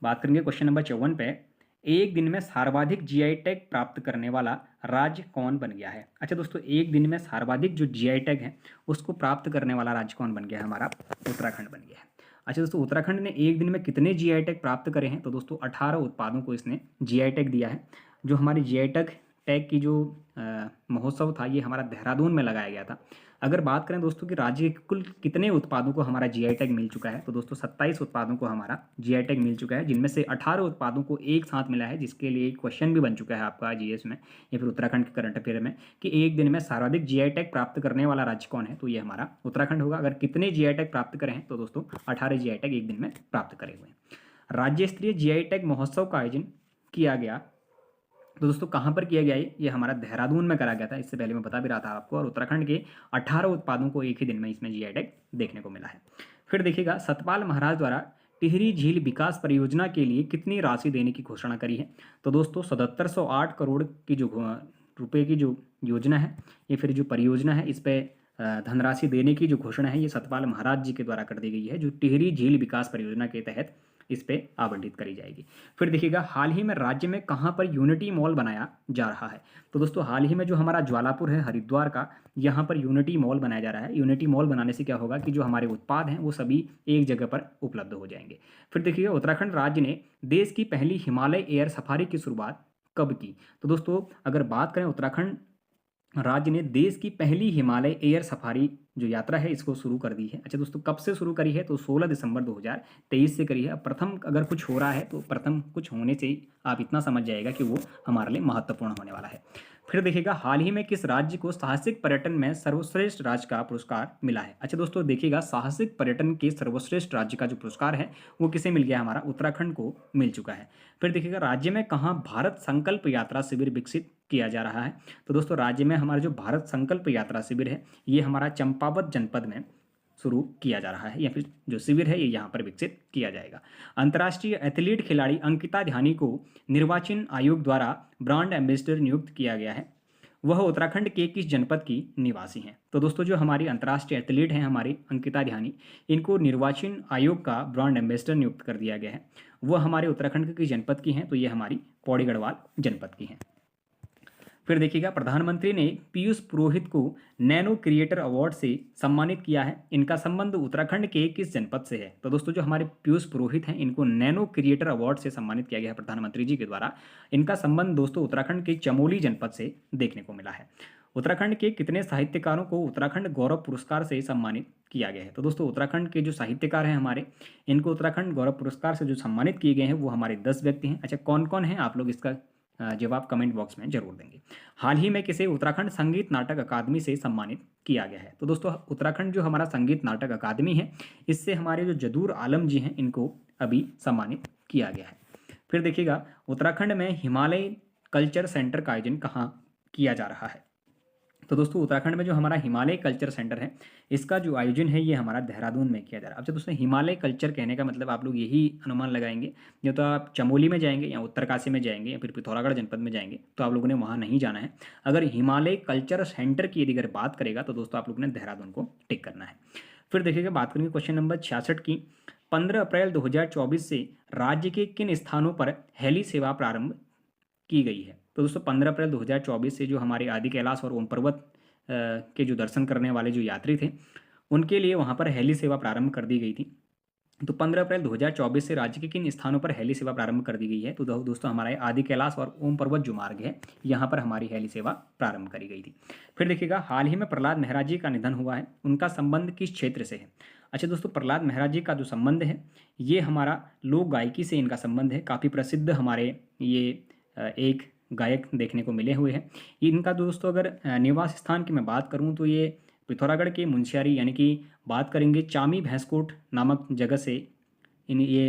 बात करेंगे क्वेश्चन नंबर 54 पे, एक दिन में सर्वाधिक जीआई टैग प्राप्त करने वाला राज्य कौन बन गया है। अच्छा दोस्तों एक दिन में सर्वाधिक जो जीआई टैग है उसको प्राप्त करने वाला राज्य कौन बन गया है, हमारा उत्तराखंड बन गया है। अच्छा दोस्तों उत्तराखंड ने एक दिन में कितने जीआई टैग प्राप्त करे हैं, तो दोस्तों 18 उत्पादों को इसने जीआई टैग दिया है। जो हमारी जीआई टैग की जो महोत्सव था ये हमारा देहरादून में लगाया गया था। अगर बात करें दोस्तों कि राज्य के कुल कितने उत्पादों को हमारा जीआई टैग मिल चुका है, तो दोस्तों 27 उत्पादों को हमारा जीआई टैग मिल चुका है, जिनमें से 18 उत्पादों को एक साथ मिला है, जिसके लिए क्वेश्चन भी बन चुका है आपका जीएस में या फिर उत्तराखंड के करंट अफेयर में कि एक दिन में सर्वाधिक जीआई टैग प्राप्त करने वाला राज्य कौन है, तो ये हमारा उत्तराखंड होगा। अगर कितने जीआई टैग प्राप्त करें हैं, तो दोस्तों 18 जीआई टैग एक दिन में प्राप्त करे हुए हैं। राज्य स्तरीय जीआई टैग महोत्सव का आयोजन किया गया, तो दोस्तों कहाँ पर किया गया ये हमारा देहरादून में करा गया था, इससे पहले मैं बता भी रहा था आपको। और उत्तराखंड के 18 उत्पादों को एक ही दिन में इसमें जीआई टैग देखने को मिला है। फिर देखिएगा, सतपाल महाराज द्वारा टिहरी झील विकास परियोजना के लिए कितनी राशि देने की घोषणा करी है, तो दोस्तों 7708 करोड़ की जो रुपए की जो योजना है या फिर जो परियोजना है, इस पर धनराशि देने की जो घोषणा है ये सतपाल महाराज जी के द्वारा कर दी गई है, जो टिहरी झील विकास परियोजना के तहत इस पे आवंटित करी जाएगी। फिर देखिएगा, हाल ही में राज्य में कहाँ पर यूनिटी मॉल बनाया जा रहा है, तो दोस्तों हाल ही में जो हमारा ज्वालापुर है हरिद्वार का, यहाँ पर यूनिटी मॉल बनाया जा रहा है। यूनिटी मॉल बनाने से क्या होगा कि जो हमारे उत्पाद हैं वो सभी एक जगह पर उपलब्ध हो जाएंगे। फिर देखिएगा, उत्तराखंड राज्य ने देश की पहली हिमालय एयर सफारी की शुरुआत कब की, तो दोस्तों अगर बात करें उत्तराखंड राज्य ने देश की पहली हिमालय एयर सफारी जो यात्रा है इसको शुरू कर दी है। अच्छा दोस्तों, कब से शुरू करी है, तो 16 दिसंबर 2023 से करी है। प्रथम अगर कुछ हो रहा है तो प्रथम कुछ होने से ही आप इतना समझ जाएगा कि वो हमारे लिए महत्वपूर्ण होने वाला है। फिर देखिएगा, हाल ही में किस राज्य को साहसिक पर्यटन में सर्वश्रेष्ठ राज्य का पुरस्कार मिला है। अच्छा दोस्तों देखिएगा, साहसिक पर्यटन के सर्वश्रेष्ठ राज्य का जो पुरस्कार है वो किसे मिल गया, हमारा उत्तराखंड को मिल चुका है। फिर देखिएगा, राज्य में कहाँ भारत संकल्प यात्रा शिविर विकसित किया जा रहा है, तो दोस्तों राज्य में हमारा जो भारत संकल्प यात्रा शिविर है ये हमारा चंपावत जनपद में शुरू किया जा रहा है, या फिर जो शिविर है ये यहाँ पर विकसित किया जाएगा। अंतर्राष्ट्रीय एथलीट खिलाड़ी अंकिता ध्यानी को निर्वाचन आयोग द्वारा ब्रांड एम्बेसडर नियुक्त किया गया है। वह उत्तराखंड के किस जनपद की निवासी हैं, तो दोस्तों जो हमारी अंतर्राष्ट्रीय एथलीट हैं हमारी अंकिता ध्यानी, इनको निर्वाचन आयोग का ब्रांड एम्बेसडर नियुक्त कर दिया गया है। वह हमारे उत्तराखंड के किस जनपद की हैं, तो ये हमारी पौड़ी गढ़वाल जनपद की हैं। फिर देखिएगा, प्रधानमंत्री ने पीयूष पुरोहित को नैनो क्रिएटर अवार्ड से सम्मानित किया है। इनका संबंध उत्तराखंड के किस जनपद से है, तो दोस्तों जो हमारे पीयूष पुरोहित हैं इनको नैनो क्रिएटर अवार्ड से सम्मानित किया गया है प्रधानमंत्री जी के द्वारा। इनका संबंध दोस्तों उत्तराखंड के चमोली जनपद से देखने को मिला है। उत्तराखंड के कितने साहित्यकारों को उत्तराखंड गौरव पुरस्कार से सम्मानित किया गया है, तो दोस्तों उत्तराखंड के जो साहित्यकार हैं हमारे, इनको उत्तराखंड गौरव पुरस्कार से जो सम्मानित किए गए हैं वो हमारे 10 व्यक्ति हैं। अच्छा, कौन कौन है, आप लोग इसका जवाब कमेंट बॉक्स में जरूर देंगे। हाल ही में किसे उत्तराखंड संगीत नाटक अकादमी से सम्मानित किया गया है, तो दोस्तों उत्तराखंड जो हमारा संगीत नाटक अकादमी है इससे हमारे जो जदूर आलम जी हैं इनको अभी सम्मानित किया गया है। फिर देखिएगा, उत्तराखंड में हिमालय कल्चर सेंटर का आयोजन कहाँ किया जा रहा है, तो दोस्तों उत्तराखंड में जो हमारा हिमालय कल्चर सेंटर है इसका जो आयोजन है ये हमारा देहरादून में किया जा रहा है। अब दोस्तों हिमालय कल्चर कहने का मतलब आप लोग यही अनुमान लगाएंगे, या तो आप चमोली में जाएंगे या उत्तरकाशी में जाएंगे या फिर पिथौरागढ़ जनपद में जाएंगे तो आप लोगों ने वहाँ नहीं जाना है। अगर हिमालय कल्चर सेंटर की यदि अगर बात करेगा तो दोस्तों आप लोगों ने देहरादून को टिक करना है। फिर देखिएगा, बात करेंगे क्वेश्चन नंबर 66 की। 15 अप्रैल 2024 से राज्य के किन स्थानों पर हेली सेवा प्रारंभ की गई है, तो दोस्तों 15 अप्रैल 2024 से जो हमारे आदि कैलाश और ओम पर्वत के जो दर्शन करने वाले जो यात्री थे उनके लिए वहाँ पर हेली सेवा प्रारंभ कर दी गई थी। तो 15 अप्रैल 2024 से राज्य के किन स्थानों पर हेली सेवा प्रारंभ कर दी गई है, तो दोस्तों हमारे आदि कैलाश और ओम पर्वत जो मार्ग है यहाँ पर हमारी हेली सेवा प्रारंभ करी गई थी। फिर देखिएगा, हाल ही में प्रहलाद मेहरा जी का निधन हुआ है, उनका संबंध किस क्षेत्र से है। अच्छा दोस्तों, प्रहलाद मेहरा जी का जो संबंध है ये हमारा लोक गायकी से इनका संबंध है। काफ़ी प्रसिद्ध हमारे ये एक गायक देखने को मिले हुए हैं। इनका दोस्तों अगर निवास स्थान की मैं बात करूं तो ये पिथौरागढ़ के मुंशियारी यानी कि बात करेंगे चामी भैंसकोट नामक जगह से ये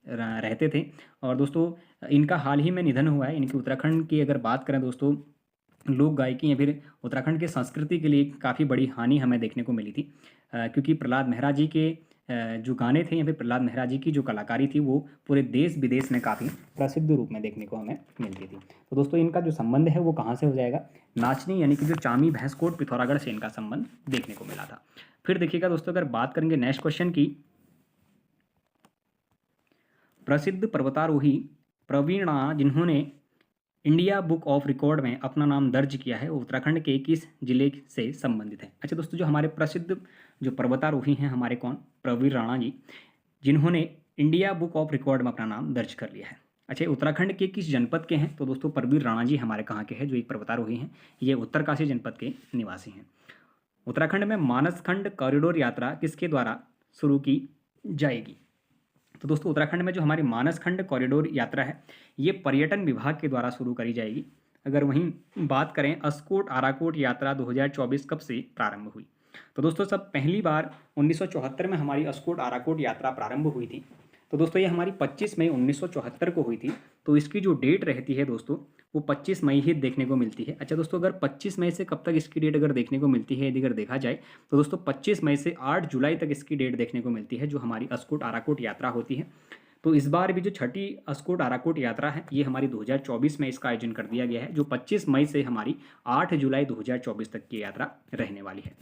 रहते थे। और दोस्तों इनका हाल ही में निधन हुआ है। इनकी उत्तराखंड की अगर बात करें दोस्तों लोक गायकी या फिर उत्तराखंड की संस्कृति के लिए काफ़ी बड़ी हानि हमें देखने को मिली थी, क्योंकि प्रहलाद मेहरा जी के जो गाने थे या फिर प्रहलाद मेहरा जी की जो कलाकारी थी वो पूरे देश विदेश में काफ़ी प्रसिद्ध रूप में देखने को हमें मिलती थी। तो दोस्तों इनका जो संबंध है वो कहाँ से हो जाएगा, नाचनी यानी कि जो चामी भैंसकोट पिथौरागढ़ से इनका संबंध देखने को मिला था। फिर देखिएगा दोस्तों, अगर बात करेंगे नेक्स्ट क्वेश्चन की, प्रसिद्ध पर्वतारोही प्रवीणा जिन्होंने इंडिया बुक ऑफ रिकॉर्ड में अपना नाम दर्ज किया है वो उत्तराखंड के किस जिले से संबंधित है। अच्छा दोस्तों, जो हमारे प्रसिद्ध जो पर्वतारोही हैं हमारे कौन, प्रवीण राणा जी, जिन्होंने इंडिया बुक ऑफ रिकॉर्ड में अपना नाम दर्ज कर लिया है। अच्छा, उत्तराखंड के किस जनपद के हैं, तो दोस्तों प्रवीण राणा जी हमारे कहाँ के हैं, जो एक पर्वतारोही हैं ये उत्तरकाशी जनपद के निवासी हैं। उत्तराखंड में मानसखंड कॉरिडोर यात्रा किसके द्वारा शुरू की जाएगी? तो दोस्तों उत्तराखंड में जो हमारी मानसखंड कॉरिडोर यात्रा है ये पर्यटन विभाग के द्वारा शुरू करी जाएगी। अगर वहीं बात करें अस्कोट आराकोट यात्रा 2024 कब से प्रारंभ हुई? तो दोस्तों सब पहली बार 1974 में हमारी अस्कोट आराकोट यात्रा प्रारंभ हुई थी। तो दोस्तों ये हमारी 25 मई 1974 को हुई थी। तो इसकी जो डेट रहती है दोस्तों वो 25 मई ही देखने को मिलती है। अच्छा दोस्तों अगर 25 मई से कब तक इसकी डेट अगर देखने को मिलती है, यदि अगर देखा जाए तो दोस्तों 25 मई से 8 जुलाई तक इसकी डेट देखने को मिलती है जो हमारी अस्कोट आराकोट यात्रा होती है। तो इस बार भी जो छठी अस्कोट आराकोट यात्रा है ये हमारी 2024 में इसका आयोजन कर दिया गया है, जो 25 मई से हमारी 8 जुलाई 2024 तक की यात्रा रहने वाली है।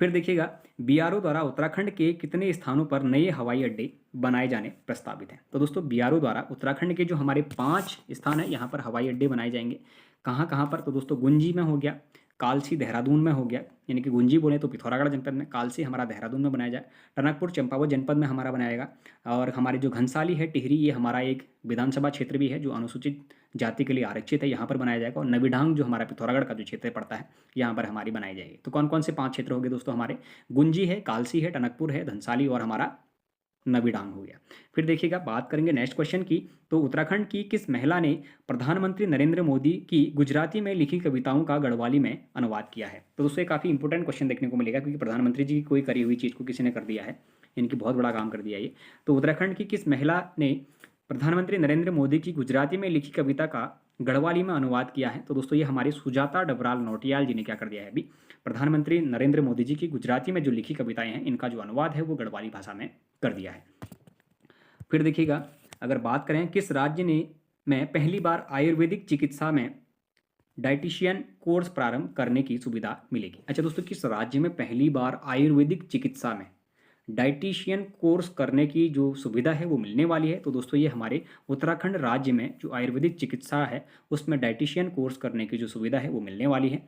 फिर देखिएगा बीआरओ द्वारा उत्तराखंड के कितने स्थानों पर नए हवाई अड्डे बनाए जाने प्रस्तावित हैं? तो दोस्तों बीआरओ द्वारा उत्तराखंड के जो हमारे 5 स्थान है यहाँ पर हवाई अड्डे बनाए जाएंगे। कहाँ कहाँ पर? तो दोस्तों गुंजी में हो गया, कालसी देहरादून में हो गया, यानी कि गुंजी बोले तो पिथौरागढ़ जनपद में, कालसी हमारा देहरादून में बनाया जाए, टनकपुर चंपावत जनपद में हमारा बनाएगा, और हमारे जो घनसाली है टिहरी ये हमारा एक विधानसभा क्षेत्र भी है जो अनुसूचित जाति के लिए आरक्षित है, यहाँ पर बनाया जाएगा। और नवीढांग जो हमारा पिथौरागढ़ का जो क्षेत्र पड़ता है यहाँ पर हमारी बनाई जाएगी। तो कौन कौन से 5 क्षेत्र हो गए दोस्तों हमारे? गुंजी है, कालसी है, टनकपुर है, धनसाली और हमारा नवीडांग हो गया। फिर देखिएगा बात करेंगे नेक्स्ट क्वेश्चन की। तो उत्तराखंड की किस महिला ने प्रधानमंत्री नरेंद्र मोदी की गुजराती में लिखी कविताओं का गढ़वाली में अनुवाद किया है? तो दोस्तों ये काफ़ी इंपॉर्टेंट क्वेश्चन देखने को मिलेगा क्योंकि प्रधानमंत्री जी की कोई करी हुई चीज़ को किसी ने कर दिया है, इनकी बहुत बड़ा काम कर दिया ये। तो उत्तराखंड की किस महिला ने प्रधानमंत्री नरेंद्र मोदी की गुजराती में लिखी कविता का गढ़वाली में अनुवाद किया है? तो दोस्तों ये हमारी सुजाता डबराल नौटियाल जी ने क्या कर दिया है अभी, प्रधानमंत्री नरेंद्र मोदी जी की गुजराती में जो लिखी कविताएं हैं इनका जो अनुवाद है वो गढ़वाली भाषा में कर दिया है। फिर देखिएगा अगर बात करें किस राज्य ने में पहली बार आयुर्वेदिक चिकित्सा में डाइटिशियन कोर्स प्रारंभ करने की सुविधा मिलेगी? अच्छा दोस्तों किस राज्य में पहली बार आयुर्वेदिक चिकित्सा में डाइटिशियन कोर्स करने की जो सुविधा है वो मिलने वाली है? तो दोस्तों ये हमारे उत्तराखंड राज्य में जो आयुर्वेदिक चिकित्सा है उसमें डाइटिशियन कोर्स करने की जो सुविधा है वो मिलने वाली है।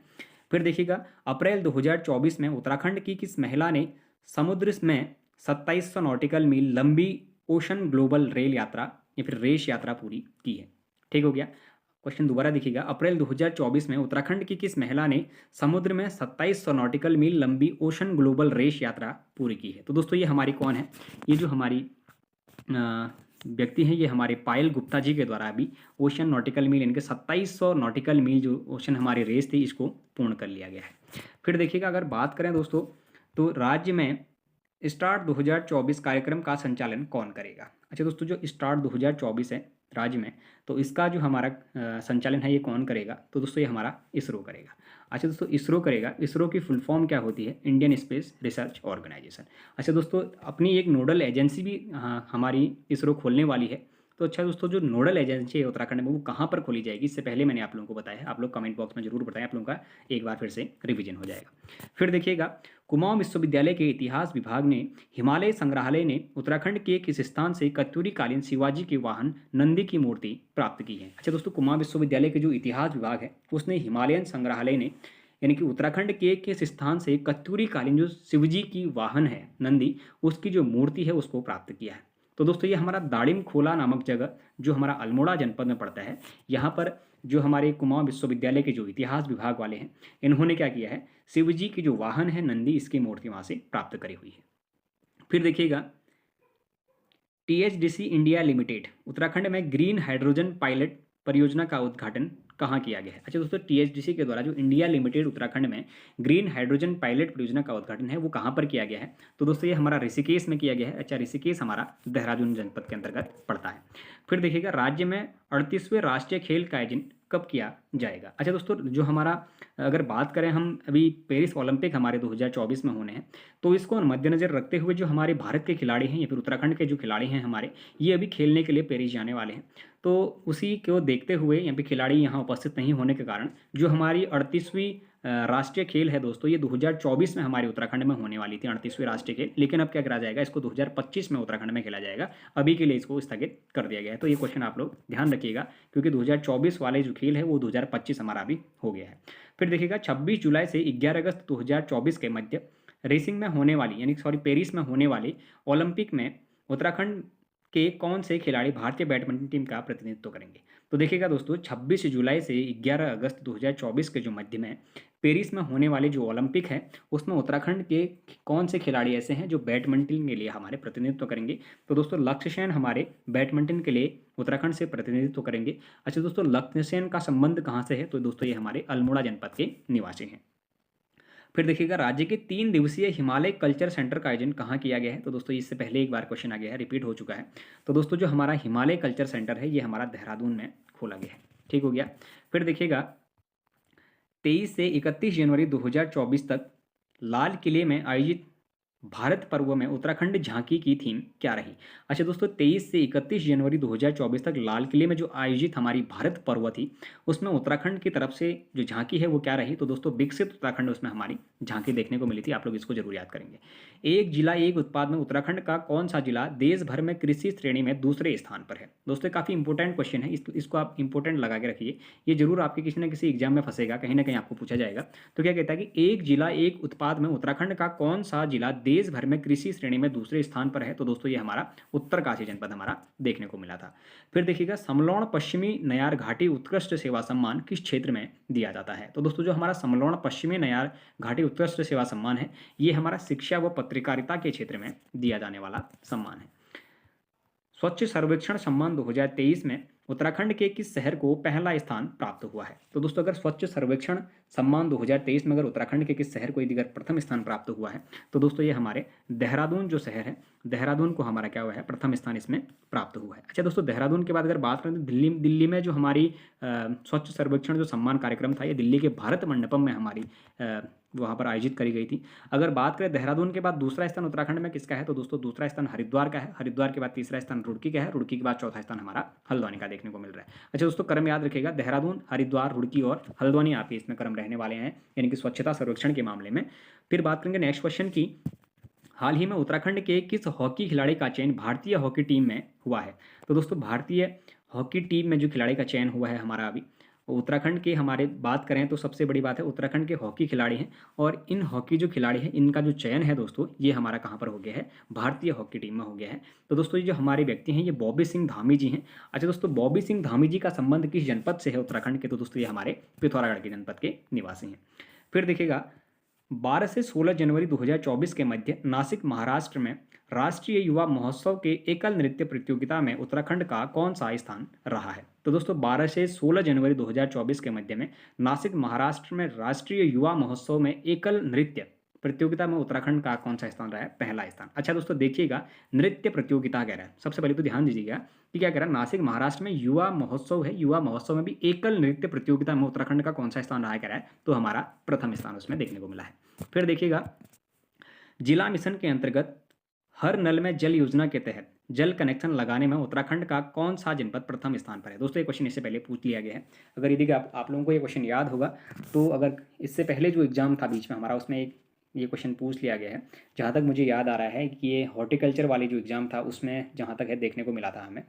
फिर देखिएगा अप्रैल 2024 में उत्तराखंड की किस महिला ने समुद्र में 2700 नॉटिकल मील लंबी ओशन ग्लोबल रेल यात्रा या फिर रेस यात्रा पूरी की है? ठीक हो गया। क्वेश्चन दोबारा देखिएगा अप्रैल 2024 में उत्तराखंड की किस महिला ने समुद्र में 2700 नॉटिकल मील लंबी ओशन ग्लोबल रेस यात्रा पूरी की है? तो दोस्तों ये हमारी कौन है? ये जो हमारी व्यक्ति हैं ये हमारे पायल गुप्ता जी के द्वारा अभी ओशन नॉटिकल मील इनके 2700 नॉटिकल मील जो ओशन हमारी रेस थी इसको पूर्ण कर लिया गया है। फिर देखिएगा अगर बात करें दोस्तों तो राज्य में स्टार्ट 2024 कार्यक्रम का संचालन कौन करेगा? अच्छा दोस्तों जो स्टार्ट 2024 है राज्य में तो इसका जो हमारा संचालन है ये कौन करेगा? तो दोस्तों ये हमारा इसरो करेगा। अच्छा दोस्तों इसरो करेगा। इसरो की फुल फॉर्म क्या होती है? Indian space research organisation. अच्छा दोस्तों अपनी एक नोडल एजेंसी भी हमारी इसरो खोलने वाली है। तो अच्छा दोस्तों जो नोडल एजेंसी है उत्तराखंड में वो कहाँ पर खोली जाएगी इससे पहले मैंने आप लोगों को बताया है, आप लोग कमेंट बॉक्स में जरूर बताएं, आप लोगों का एक बार फिर से रिवीजन हो जाएगा। फिर देखिएगा कुमाऊं विश्वविद्यालय के इतिहास विभाग ने हिमालय संग्रहालय ने उत्तराखंड के किस स्थान से कत्यूरी कालीन शिवाजी के वाहन नंदी की मूर्ति प्राप्त की है? अच्छा दोस्तों कुमाऊं विश्वविद्यालय के जो इतिहास विभाग है उसने हिमालयन संग्रहालय ने यानी कि उत्तराखंड के किस स्थान से कत्यूरी कालीन जो शिवजी की वाहन है नंदी उसकी जो मूर्ति है उसको प्राप्त किया है? तो दोस्तों ये हमारा दाड़िम खोला नामक जगह जो हमारा अल्मोड़ा जनपद में पड़ता है, यहाँ पर जो हमारे कुमाऊं विश्वविद्यालय के जो इतिहास विभाग वाले हैं इन्होंने क्या किया है, शिवजी की जो वाहन है नंदी इसकी मूर्ति वहाँ से प्राप्त करी हुई है। फिर देखिएगा टीएचडीसी इंडिया लिमिटेड उत्तराखंड में ग्रीन हाइड्रोजन पायलट परियोजना का उद्घाटन कहाँ किया गया है? अच्छा दोस्तों टीएचडीसी के द्वारा जो इंडिया लिमिटेड उत्तराखंड में ग्रीन हाइड्रोजन पायलट परियोजना का उद्घाटन है वो कहाँ पर किया गया है? तो दोस्तों ये हमारा ऋषिकेश में किया गया है। अच्छा ऋषिकेश हमारा देहरादून जनपद के अंतर्गत पड़ता है। फिर देखिएगा राज्य में 38वें राष्ट्रीय खेल का आयोजन कब किया जाएगा? अच्छा दोस्तों जो हमारा अगर बात करें हम अभी पेरिस ओलंपिक हमारे 2024 में होने हैं तो इसको मद्देनजर रखते हुए जो हमारे भारत के खिलाड़ी हैं या फिर उत्तराखंड के जो खिलाड़ी हैं हमारे ये अभी खेलने के लिए पेरिस जाने वाले हैं। तो उसी को देखते हुए यहाँ पे खिलाड़ी यहाँ उपस्थित नहीं होने के कारण जो हमारी 38वीं राष्ट्रीय खेल है दोस्तों ये 2024 में हमारे उत्तराखंड में होने वाली थी 38वीं राष्ट्रीय खेल, लेकिन अब क्या करा जाएगा इसको 2025 में उत्तराखंड में खेला जाएगा। अभी के लिए इसको स्थगित कर दिया गया है। तो ये क्वेश्चन आप लोग ध्यान रखिएगा क्योंकि 2024 वाले जो खेल है वो 2025 हमारा अभी हो गया है। फिर देखिएगा 26 जुलाई से 11 अगस्त 2024 के मध्य रेसिंग में होने वाली पेरिस में होने वाली ओलंपिक में उत्तराखंड के कौन से खिलाड़ी भारतीय बैडमिंटन टीम का प्रतिनिधित्व करेंगे? तो देखिएगा दोस्तों 26 जुलाई से 11 अगस्त 2024 के जो मध्य में पेरिस में होने वाले जो ओलंपिक है उसमें उत्तराखंड के कौन से खिलाड़ी ऐसे हैं जो बैडमिंटन के लिए हमारे प्रतिनिधित्व करेंगे। तो दोस्तों लक्ष्य सेन हमारे बैडमिंटन के लिए उत्तराखंड से प्रतिनिधित्व करेंगे। अच्छा दोस्तों, लक्ष्य सेन का संबंध कहाँ से है? तो दोस्तों ये हमारे अल्मोड़ा जनपद के निवासी हैं। फिर देखिएगा, राज्य के 3 दिवसीय हिमालय कल्चर सेंटर का आयोजन कहाँ किया गया है? तो दोस्तों इससे पहले एक बार क्वेश्चन आ गया है, रिपीट हो चुका है। तो दोस्तों जो हमारा हिमालय कल्चर सेंटर है ये हमारा देहरादून में खोला गया है। ठीक हो गया। फिर देखिएगा, 23 से 31 जनवरी 2024 तक लाल किले में आयोजित भारत पर्व में उत्तराखंड झांकी की थीम क्या रही? अच्छा दोस्तों, 23 से 31 जनवरी 2024 तक लाल किले में जो आयोजित हमारी भारत पर्व थी उसमें उत्तराखंड की तरफ से जो झांकी है वो क्या रही? तो दोस्तों विकसित उत्तराखंड उसमें हमारी झांकी देखने को मिली थी। आप लोग इसको जरूर याद करेंगे। एक जिला एक उत्पाद में उत्तराखंड का कौन सा जिला देश भर में कृषि श्रेणी में दूसरे स्थान पर है? दोस्तों काफ़ी इंपॉर्टेंट क्वेश्चन है, इसको आप इंपॉर्टेंट लगा के रखिए। ये जरूर आपके किसी न किसी एग्जाम में फंसेगा, कहीं ना कहीं आपको पूछा जाएगा। तो क्या कहता है कि एक जिला एक उत्पाद में उत्तराखंड का कौन सा जिला देश भर में कृषि श्रेणी में दूसरे स्थान पर है? तो दोस्तों ये हमारा उत्तरकाशी जनपद हमारा देखने को मिला था। फिर देखिएगा, समलोण पश्चिमी नयार घाटी उत्कृष्ट सेवा सम्मान किस क्षेत्र में दिया जाता है? तो दोस्तों जो हमारा समलोण पश्चिमी नयार घाटी उत्कृष्ट सेवा सम्मान है ये हमारा शिक्षा व पत्रकारिता के क्षेत्र में दिया जाने वाला सम्मान है। स्वच्छ सर्वेक्षण सम्मान 2023 में उत्तराखंड के किस शहर को पहला स्थान प्राप्त हुआ है? तो दोस्तों अगर स्वच्छ सर्वेक्षण सम्मान 2023 में अगर उत्तराखंड के किस शहर को यदि अगर प्रथम स्थान प्राप्त हुआ है तो दोस्तों ये हमारे देहरादून जो शहर है, देहरादून को हमारा क्या हुआ है? प्रथम स्थान इसमें प्राप्त हुआ है। अच्छा दोस्तों, देहरादून के बाद अगर बात करें तो दिल्ली में जो हमारी स्वच्छ सर्वेक्षण जो सम्मान कार्यक्रम था ये दिल्ली के भारत मंडपम में हमारी वहाँ पर आयोजित करी गई थी। अगर बात करें देहरादून के बाद दूसरा स्थान उत्तराखंड में किसका है? तो दोस्तों दूसरा स्थान हरिद्वार का है। हरिद्वार के बाद तीसरा स्थान रुड़की का है। रुड़की के बाद चौथा स्थान हमारा हल्द्वानी का देखने को मिल रहा है। अच्छा दोस्तों, क्रम याद रखिएगा, देहरादून, हरिद्वार, रुड़की और हल्द्वानी आपके इसमें क्रम रहने वाले हैं, यानी कि स्वच्छता सर्वेक्षण के मामले में। फिर बात करेंगे नेक्स्ट क्वेश्चन की, हाल ही में उत्तराखंड के किस हॉकी खिलाड़ी का चयन भारतीय हॉकी टीम में हुआ है? तो दोस्तों भारतीय हॉकी टीम में जो खिलाड़ी का चयन हुआ है हमारा अभी उत्तराखंड के हमारे बात करें तो सबसे बड़ी बात है उत्तराखंड के हॉकी खिलाड़ी हैं, और इन हॉकी जो खिलाड़ी हैं इनका जो चयन है दोस्तों ये हमारा कहाँ पर हो गया है? भारतीय हॉकी टीम में हो गया है। तो दोस्तों ये जो हमारे व्यक्ति हैं ये बॉबी सिंह धामी जी हैं। अच्छा दोस्तों, बॉबी सिंह धामी जी का संबंध किस जनपद से है उत्तराखंड के? तो दोस्तों ये हमारे पिथौरागढ़ के जनपद के निवासी हैं। फिर देखिएगा, 12 से 16 जनवरी 2024 के मध्य नासिक महाराष्ट्र में राष्ट्रीय युवा महोत्सव के एकल नृत्य प्रतियोगिता में उत्तराखंड का कौन सा स्थान रहा है? तो दोस्तों 12 से 16 जनवरी 2024 के मध्य में नासिक महाराष्ट्र में राष्ट्रीय युवा महोत्सव में एकल नृत्य प्रतियोगिता में उत्तराखंड का कौन सा स्थान रहा है? पहला स्थान। अच्छा दोस्तों देखिएगा, नृत्य प्रतियोगिता कह रहा है, सबसे पहले तो ध्यान दीजिएगा कि क्या कह रहा है, नासिक महाराष्ट्र में युवा महोत्सव है, युवा महोत्सव में भी एकल नृत्य प्रतियोगिता में उत्तराखंड का कौन सा स्थान रहा है कह रहा है? तो हमारा प्रथम स्थान उसमें देखने को मिला है। फिर देखिएगा, जिला मिशन के अंतर्गत हर नल में जल योजना के तहत जल कनेक्शन लगाने में उत्तराखंड का कौन सा जनपद प्रथम स्थान पर है? दोस्तों ये क्वेश्चन इससे पहले पूछ लिया गया है। अगर यदि आप लोगों को ये क्वेश्चन याद होगा तो अगर इससे पहले जो एग्जाम था बीच में हमारा उसमें एक ये क्वेश्चन पूछ लिया गया है। जहाँ तक मुझे याद आ रहा है कि ये हॉर्टिकल्चर वाली जो एग्ज़ाम था उसमें जहाँ तक है देखने को मिला था हमें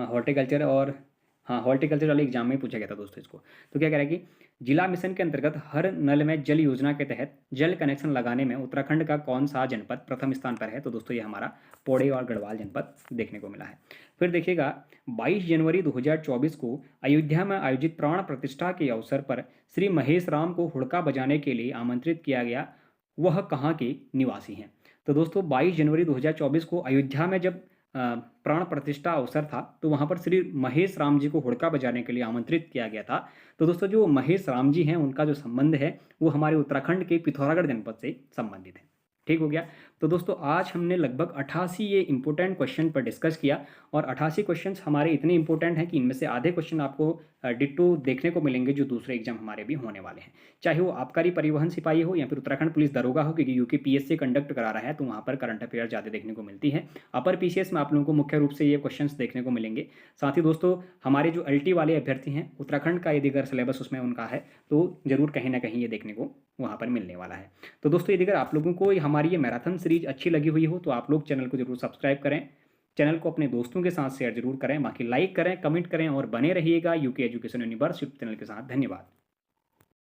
हॉर्टिकल्चर, और हाँ हॉर्टिकल्चर वाले एग्जाम में पूछा गया था दोस्तों इसको। तो क्या कह रहा है कि जिला मिशन के अंतर्गत हर नल में जल योजना के तहत जल कनेक्शन लगाने में उत्तराखंड का कौन सा जनपद प्रथम स्थान पर है? तो दोस्तों ये हमारा पौड़ी और गढ़वाल जनपद देखने को मिला है। फिर देखिएगा, 22 जनवरी 2024 को अयोध्या में आयोजित प्राण प्रतिष्ठा के अवसर पर श्री महेश राम को हुड़का बजाने के लिए आमंत्रित किया गया, वह कहाँ के निवासी हैं? तो दोस्तों 22 जनवरी 2024 को अयोध्या में जब प्राण प्रतिष्ठा अवसर था तो वहाँ पर श्री महेश राम जी को हुड़का बजाने के लिए आमंत्रित किया गया था। तो दोस्तों जो महेश राम जी हैं उनका जो संबंध है वो हमारे उत्तराखंड के पिथौरागढ़ जनपद से संबंधित है। ठीक हो गया। तो दोस्तों आज हमने लगभग 88 ये इंपॉर्टेंट क्वेश्चन पर डिस्कस किया, और 88 क्वेश्चंस हमारे इतने इंपॉर्टेंट हैं कि इनमें से आधे क्वेश्चन आपको डिट्टो देखने को मिलेंगे जो दूसरे एग्जाम हमारे भी होने वाले हैं, चाहे वो आबकारी परिवहन सिपाही हो या फिर उत्तराखंड पुलिस दरोगा हो, क्योंकि यूके पीएससी कंडक्ट करा रहा है तो वहाँ पर करंट अफेयर ज़्यादा देखने को मिलती है। अपर पीसीएस में आप लोगों को मुख्य रूप से ये क्वेश्चन देखने को मिलेंगे। साथ ही दोस्तों हमारे जो अल्टी वाले अभ्यर्थी हैं उत्तराखंड का यदि अगर सिलेबस उसमें उनका है तो जरूर कहीं ना कहीं ये देखने को वहाँ पर मिलने वाला है। तो दोस्तों यदि अगर आप लोगों को हमारी ये मैराथन सीरीज अच्छी लगी हुई हो तो आप लोग चैनल को जरूर सब्सक्राइब करें, चैनल को अपने दोस्तों के साथ शेयर जरूर करें, बाकी लाइक करें, कमेंट करें और बने रहिएगा UK education universe YouTube channel के साथ। धन्यवाद।